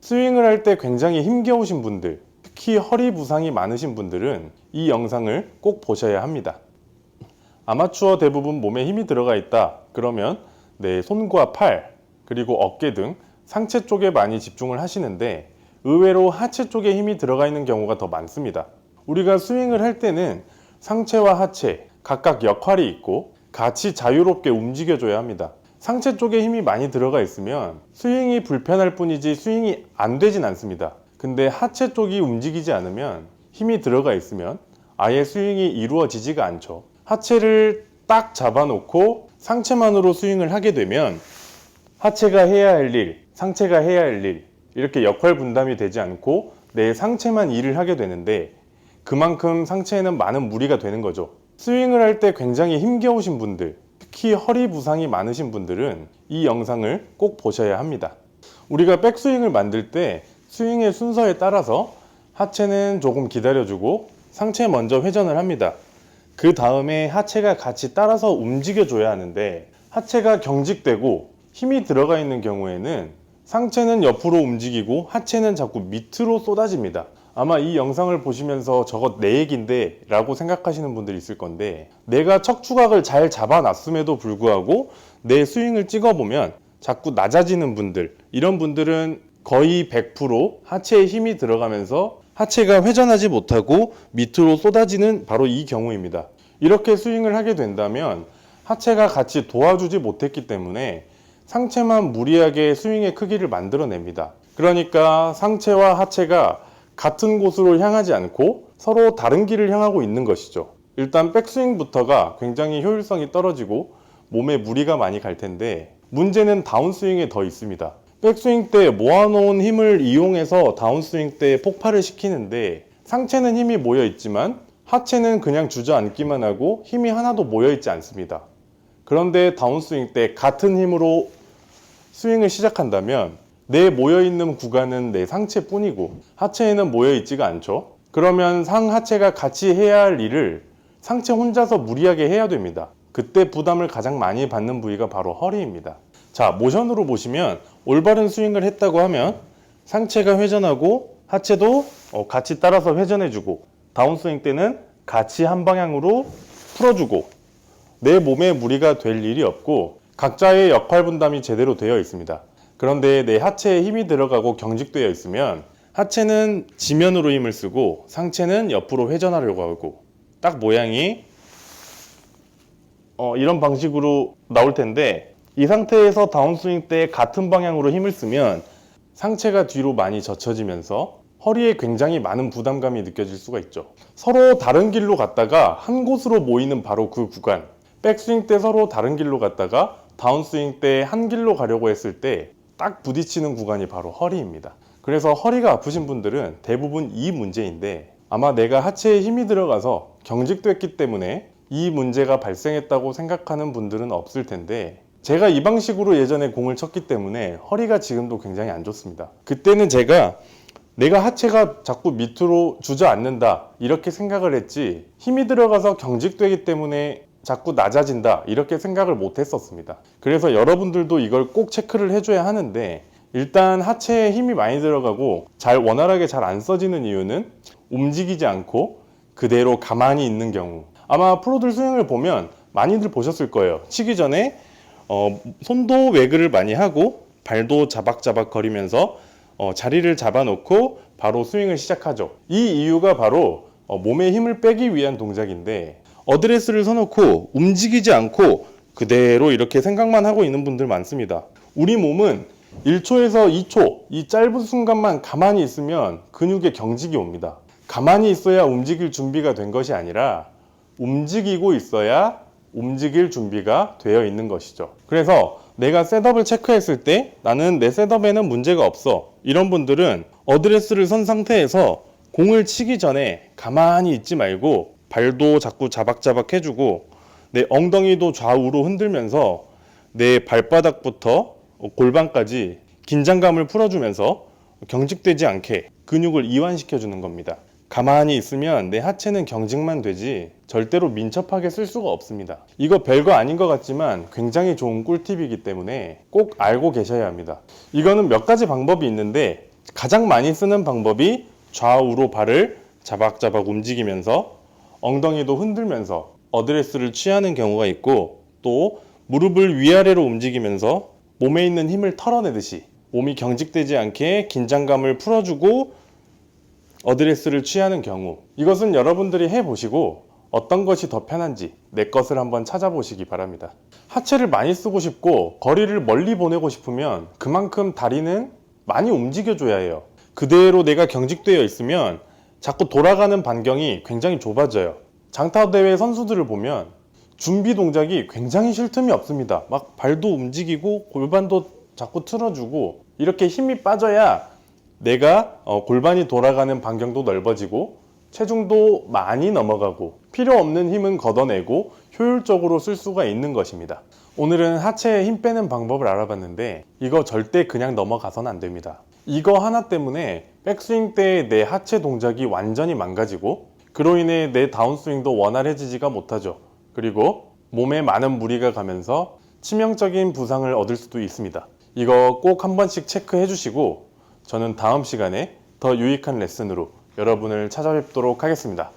스윙을 할 때 굉장히 힘겨우신 분들, 특히 허리 부상이 많으신 분들은 이 영상을 꼭 보셔야 합니다. 아마추어 대부분 몸에 힘이 들어가 있다 그러면 내 손과 팔 그리고 어깨 등 상체 쪽에 많이 집중을 하시는데 의외로 하체 쪽에 힘이 들어가 있는 경우가 더 많습니다. 우리가 스윙을 할 때는 상체와 하체 각각 역할이 있고 같이 자유롭게 움직여줘야 합니다. 상체 쪽에 힘이 많이 들어가 있으면 스윙이 불편할 뿐이지 스윙이 안 되진 않습니다. 근데 하체 쪽이 움직이지 않으면 힘이 들어가 있으면 아예 스윙이 이루어지지가 않죠. 하체를 딱 잡아놓고 상체만으로 스윙을 하게 되면 하체가 해야 할 일, 상체가 해야 할 일, 이렇게 역할 분담이 되지 않고 내 상체만 일을 하게 되는데 그만큼 상체에는 많은 무리가 되는 거죠. 스윙을 할 때 굉장히 힘겨우신 분들, 특히 허리 부상이 많으신 분들은 이 영상을 꼭 보셔야 합니다. 우리가 백스윙을 만들 때 스윙의 순서에 따라서 하체는 조금 기다려주고 상체 먼저 회전을 합니다. 그 다음에 하체가 같이 따라서 움직여줘야 하는데 하체가 경직되고 힘이 들어가 있는 경우에는 상체는 옆으로 움직이고 하체는 자꾸 밑으로 쏟아집니다. 아마 이 영상을 보시면서 저것 내 얘긴데 라고 생각하시는 분들이 있을 건데, 내가 척추각을 잘 잡아놨음에도 불구하고 내 스윙을 찍어보면 자꾸 낮아지는 분들, 이런 분들은 거의 100% 하체에 힘이 들어가면서 하체가 회전하지 못하고 밑으로 쏟아지는 바로 이 경우입니다. 이렇게 스윙을 하게 된다면 하체가 같이 도와주지 못했기 때문에 상체만 무리하게 스윙의 크기를 만들어냅니다. 그러니까 상체와 하체가 같은 곳으로 향하지 않고 서로 다른 길을 향하고 있는 것이죠. 일단 백스윙부터가 굉장히 효율성이 떨어지고 몸에 무리가 많이 갈 텐데, 문제는 다운스윙에 더 있습니다. 백스윙 때 모아놓은 힘을 이용해서 다운스윙 때 폭발을 시키는데 상체는 힘이 모여 있지만 하체는 그냥 주저앉기만 하고 힘이 하나도 모여 있지 않습니다. 그런데 다운스윙 때 같은 힘으로 스윙을 시작한다면 내 모여있는 구간은 내 상체뿐이고 하체에는 모여있지가 않죠. 그러면 상하체가 같이 해야 할 일을 상체 혼자서 무리하게 해야 됩니다. 그때 부담을 가장 많이 받는 부위가 바로 허리입니다. 자, 모션으로 보시면 올바른 스윙을 했다고 하면 상체가 회전하고 하체도 같이 따라서 회전해주고, 다운스윙 때는 같이 한 방향으로 풀어주고, 내 몸에 무리가 될 일이 없고 각자의 역할 분담이 제대로 되어 있습니다. 그런데 내 하체에 힘이 들어가고 경직되어 있으면 하체는 지면으로 힘을 쓰고 상체는 옆으로 회전하려고 하고, 딱 모양이 이런 방식으로 나올 텐데, 이 상태에서 다운스윙 때 같은 방향으로 힘을 쓰면 상체가 뒤로 많이 젖혀지면서 허리에 굉장히 많은 부담감이 느껴질 수가 있죠. 서로 다른 길로 갔다가 한 곳으로 모이는 바로 그 구간, 백스윙 때 서로 다른 길로 갔다가 다운스윙 때 한 길로 가려고 했을 때 딱 부딪히는 구간이 바로 허리입니다. 그래서 허리가 아프신 분들은 대부분 이 문제인데, 아마 내가 하체에 힘이 들어가서 경직됐기 때문에 이 문제가 발생했다고 생각하는 분들은 없을 텐데, 제가 이 방식으로 예전에 공을 쳤기 때문에 허리가 지금도 굉장히 안 좋습니다. 그때는 제가 내가 하체가 자꾸 밑으로 주저앉는다 이렇게 생각을 했지, 힘이 들어가서 경직되기 때문에 자꾸 낮아진다 이렇게 생각을 못 했었습니다. 그래서 여러분들도 이걸 꼭 체크를 해줘야 하는데, 일단 하체에 힘이 많이 들어가고 원활하게 잘 안 써지는 이유는 움직이지 않고 그대로 가만히 있는 경우. 아마 프로들 스윙을 보면 많이들 보셨을 거예요. 치기 전에 손도 외그를 많이 하고 발도 자박자박 거리면서 자리를 잡아놓고 바로 스윙을 시작하죠. 이 이유가 바로 몸에 힘을 빼기 위한 동작인데, 어드레스를 서놓고 움직이지 않고 그대로 이렇게 생각만 하고 있는 분들 많습니다. 우리 몸은 1초에서 2초 이 짧은 순간만 가만히 있으면 근육에 경직이 옵니다. 가만히 있어야 움직일 준비가 된 것이 아니라 움직이고 있어야 움직일 준비가 되어 있는 것이죠. 그래서 내가 셋업을 체크했을 때 나는 내 셋업에는 문제가 없어, 이런 분들은 어드레스를 선 상태에서 공을 치기 전에 가만히 있지 말고 발도 자꾸 자박자박 해주고 내 엉덩이도 좌우로 흔들면서 내 발바닥부터 골반까지 긴장감을 풀어주면서 경직되지 않게 근육을 이완시켜주는 겁니다. 가만히 있으면 내 하체는 경직만 되지 절대로 민첩하게 쓸 수가 없습니다. 이거 별거 아닌 것 같지만 굉장히 좋은 꿀팁이기 때문에 꼭 알고 계셔야 합니다. 이거는 몇 가지 방법이 있는데 가장 많이 쓰는 방법이 좌우로 발을 자박자박 움직이면서 엉덩이도 흔들면서 어드레스를 취하는 경우가 있고, 또 무릎을 위아래로 움직이면서 몸에 있는 힘을 털어내듯이 몸이 경직되지 않게 긴장감을 풀어주고 어드레스를 취하는 경우, 이것은 여러분들이 해보시고 어떤 것이 더 편한지 내 것을 한번 찾아보시기 바랍니다. 하체를 많이 쓰고 싶고 거리를 멀리 보내고 싶으면 그만큼 다리는 많이 움직여줘야 해요. 그대로 내가 경직되어 있으면 자꾸 돌아가는 반경이 굉장히 좁아져요. 장타대회 선수들을 보면 준비 동작이 굉장히 쉴 틈이 없습니다. 막 발도 움직이고 골반도 자꾸 틀어주고, 이렇게 힘이 빠져야 내가 골반이 돌아가는 반경도 넓어지고 체중도 많이 넘어가고 필요 없는 힘은 걷어내고 효율적으로 쓸 수가 있는 것입니다. 오늘은 하체에 힘 빼는 방법을 알아봤는데 이거 절대 그냥 넘어가선 안 됩니다. 이거 하나 때문에 백스윙 때 내 하체 동작이 완전히 망가지고 그로 인해 내 다운스윙도 원활해지지가 못하죠. 그리고 몸에 많은 무리가 가면서 치명적인 부상을 얻을 수도 있습니다. 이거 꼭 한 번씩 체크해 주시고 저는 다음 시간에 더 유익한 레슨으로 여러분을 찾아뵙도록 하겠습니다.